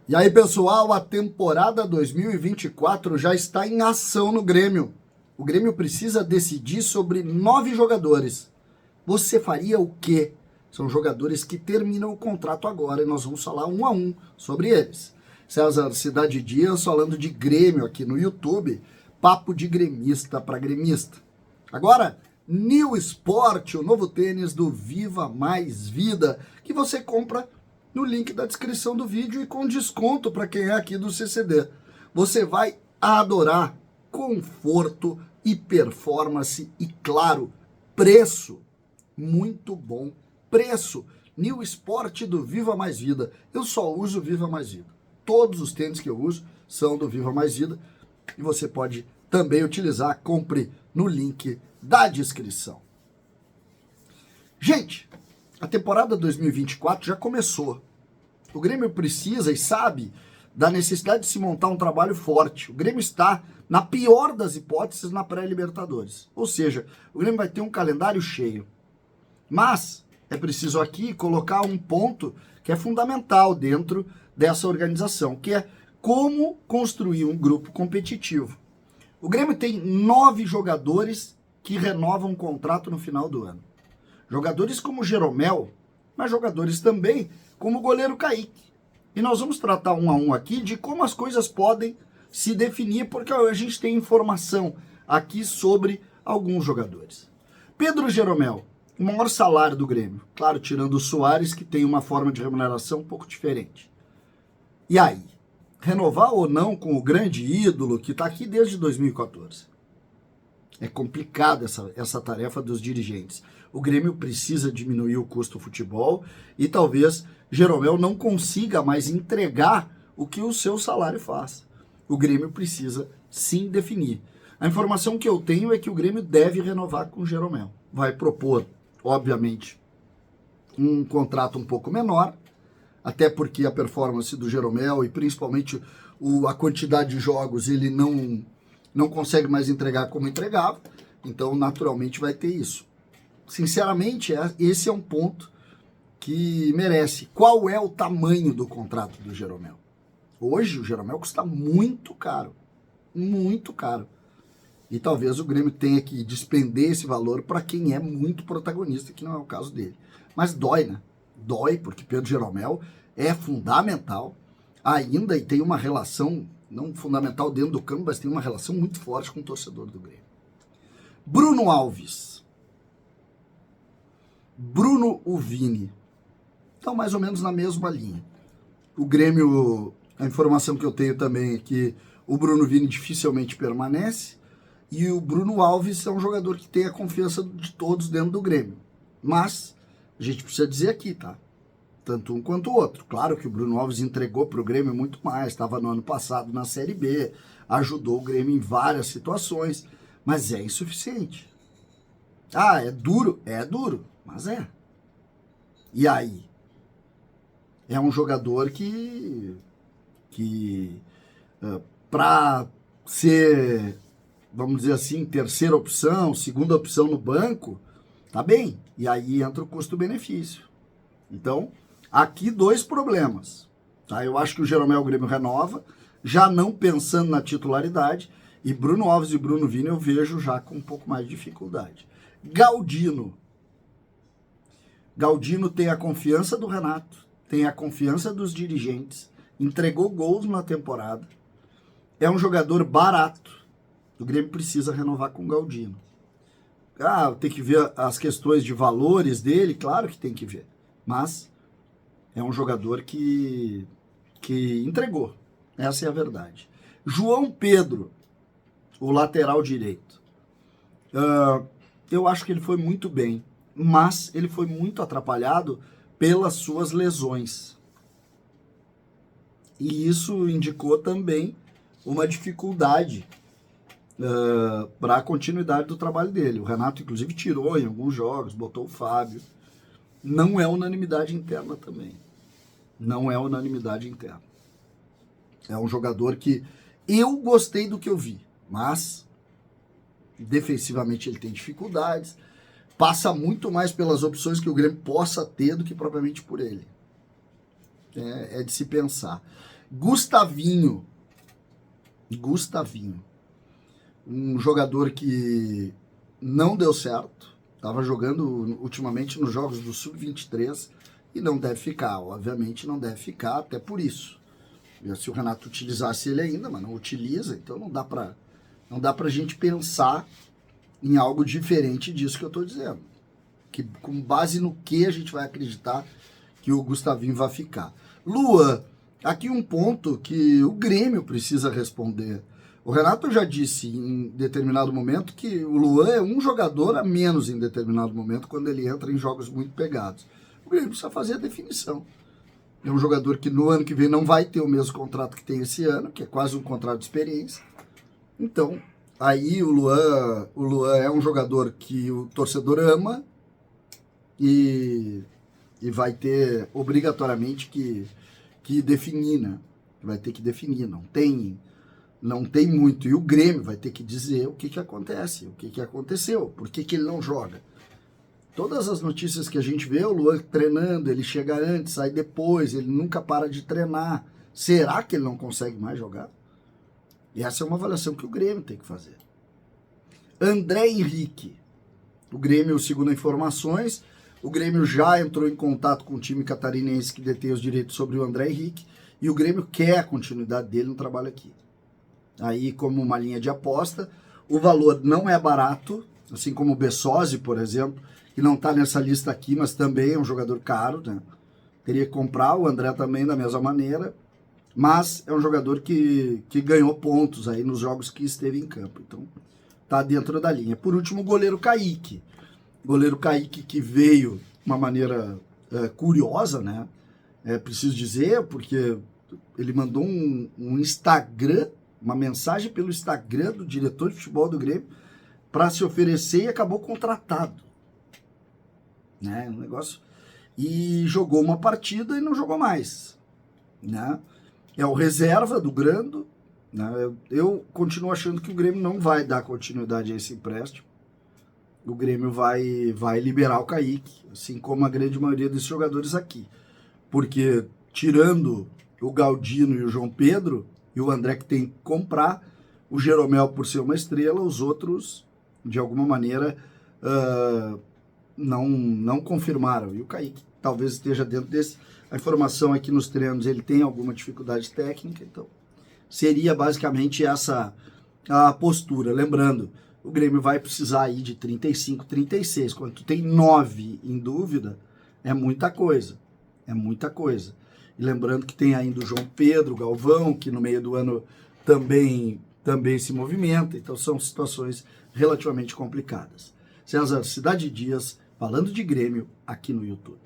E aí, pessoal, a temporada 2024 já está em ação no Grêmio. O Grêmio precisa decidir sobre 9 jogadores. Você faria o quê? São jogadores que terminam o contrato agora e nós vamos falar um a um sobre eles. César Cidade Dias falando de Grêmio aqui no YouTube. Papo de gremista para gremista. Agora, New Sport, o novo tênis do Viva Mais Vida, que você compra no link da descrição do vídeo e com desconto para quem é aqui do CCD. Você vai adorar conforto e performance e, claro, preço. Muito bom preço. New Sport do Viva Mais Vida. Eu só uso Viva Mais Vida. Todos os tênis que eu uso são do Viva Mais Vida e você pode também utilizar. Compre no link da descrição. Gente, a temporada 2024 já começou. O Grêmio precisa e sabe da necessidade de se montar um trabalho forte. O Grêmio está, na pior das hipóteses, na pré-Libertadores. Ou seja, o Grêmio vai ter um calendário cheio. Mas é preciso aqui colocar um ponto que é fundamental dentro dessa organização, que é como construir um grupo competitivo. O Grêmio tem 9 jogadores que renovam o contrato no final do ano. Jogadores como Jeromel, mas jogadores também como o goleiro Kaique. E nós vamos tratar um a um aqui de como as coisas podem se definir, porque a gente tem informação aqui sobre alguns jogadores. Pedro Jeromel, o maior salário do Grêmio. Claro, tirando o Soares, que tem uma forma de remuneração um pouco diferente. E aí? Renovar ou não com o grande ídolo que está aqui desde 2014? É complicada essa tarefa dos dirigentes. O Grêmio precisa diminuir o custo do futebol e talvez Jeromel não consiga mais entregar o que o seu salário faz. O Grêmio precisa sim definir. A informação que eu tenho é que o Grêmio deve renovar com o Jeromel. Vai propor, obviamente, um contrato um pouco menor, até porque a performance do Jeromel e principalmente a quantidade de jogos ele não consegue mais entregar como entregava, então naturalmente vai ter isso. Sinceramente, esse é um ponto que merece. Qual é o tamanho do contrato do Jeromel? Hoje o Jeromel custa muito caro, muito caro. E talvez o Grêmio tenha que despender esse valor para quem é muito protagonista, que não é o caso dele. Mas dói, né? Dói, porque Pedro Jeromel é fundamental ainda e tem uma relação, não fundamental dentro do campo, mas tem uma relação muito forte com o torcedor do Grêmio. Bruno Alves. Bruno Uvini. Estão mais ou menos na mesma linha. O Grêmio, a informação que eu tenho também é que o Bruno Uvini dificilmente permanece e o Bruno Alves é um jogador que tem a confiança de todos dentro do Grêmio. Mas a gente precisa dizer aqui, tá? Tanto um quanto o outro. Claro que o Bruno Alves entregou para o Grêmio muito mais, estava no ano passado na Série B, ajudou o Grêmio em várias situações, mas é insuficiente. Ah, é duro? É duro, mas é. E aí? É um jogador que para ser, vamos dizer assim, terceira opção, segunda opção no banco, tá bem. E aí entra o custo-benefício. Então, aqui 2 problemas. Tá? Eu acho que o Jeromel o Grêmio renova, já não pensando na titularidade, e Bruno Alves e Bruno Vini eu vejo já com um pouco mais de dificuldade. Galdino. Galdino tem a confiança do Renato, tem a confiança dos dirigentes, entregou gols na temporada, é um jogador barato. O Grêmio precisa renovar com o Galdino. Ah, tem que ver as questões de valores dele, claro que tem que ver. Mas é um jogador que entregou. Essa é a verdade. João Pedro, o lateral direito. Eu acho que ele foi muito bem, mas ele foi muito atrapalhado pelas suas lesões. E isso indicou também uma dificuldade para a continuidade do trabalho dele. O Renato, inclusive, tirou em alguns jogos, botou o Fábio. Não é unanimidade interna também. Não é unanimidade interna. É um jogador que eu gostei do que eu vi, mas defensivamente ele tem dificuldades, passa muito mais pelas opções que o Grêmio possa ter do que propriamente por ele. É de se pensar. Gustavinho, um jogador que não deu certo, estava jogando ultimamente nos jogos do Sub-23 e não deve ficar, obviamente não deve ficar, até por isso. Se o Renato utilizasse ele ainda, mas não utiliza, então não dá pra gente pensar em algo diferente disso que eu estou dizendo. Que, com base no que a gente vai acreditar que o Gustavinho vai ficar. Luan, aqui um ponto que o Grêmio precisa responder. O Renato já disse em determinado momento que o Luan é um jogador a menos em determinado momento quando ele entra em jogos muito pegados. O Grêmio precisa fazer a definição. É um jogador que no ano que vem não vai ter o mesmo contrato que tem esse ano, que é quase um contrato de experiência. Então, aí o Luan é um jogador que o torcedor ama e vai ter obrigatoriamente que definir, né? Vai ter que definir, não tem muito. E o Grêmio vai ter que dizer o que acontece, o que aconteceu, por que ele não joga. Todas as notícias que a gente vê, o Luan treinando, ele chega antes, sai depois, ele nunca para de treinar. Será que ele não consegue mais jogar? E essa é uma avaliação que o Grêmio tem que fazer. André Henrique. O Grêmio, segundo informações, o Grêmio já entrou em contato com o time catarinense que detém os direitos sobre o André Henrique e o Grêmio quer a continuidade dele no trabalho aqui. Aí, como uma linha de aposta, o valor não é barato, assim como o Bessosi, por exemplo, que não está nessa lista aqui, mas também é um jogador caro, né? Teria que comprar, o André também da mesma maneira, mas é um jogador que ganhou pontos aí nos jogos que esteve em campo, então tá dentro da linha. Por último, o goleiro Kaique. Goleiro Kaique que veio de uma maneira curiosa, né? Preciso dizer, porque ele mandou um Instagram, uma mensagem pelo Instagram do diretor de futebol do Grêmio para se oferecer e acabou contratado. Né? Um negócio. E jogou uma partida e não jogou mais. Né? É o reserva do Grando. Né? Eu continuo achando que o Grêmio não vai dar continuidade a esse empréstimo. O Grêmio vai liberar o Kaique, assim como a grande maioria desses jogadores aqui. Porque, tirando o Galdino e o João Pedro, e o André que tem que comprar, o Jeromel por ser uma estrela, os outros, de alguma maneira, não confirmaram. E o Kaique talvez esteja dentro desse. A informação é que nos treinos ele tem alguma dificuldade técnica, então seria basicamente essa a postura. Lembrando, o Grêmio vai precisar aí de 35, 36. Quando tu tem 9 em dúvida, é muita coisa. É muita coisa. E lembrando que tem ainda o João Pedro, o Galvão, que no meio do ano também se movimenta. Então são situações relativamente complicadas. César Cidade Dias, falando de Grêmio aqui no YouTube.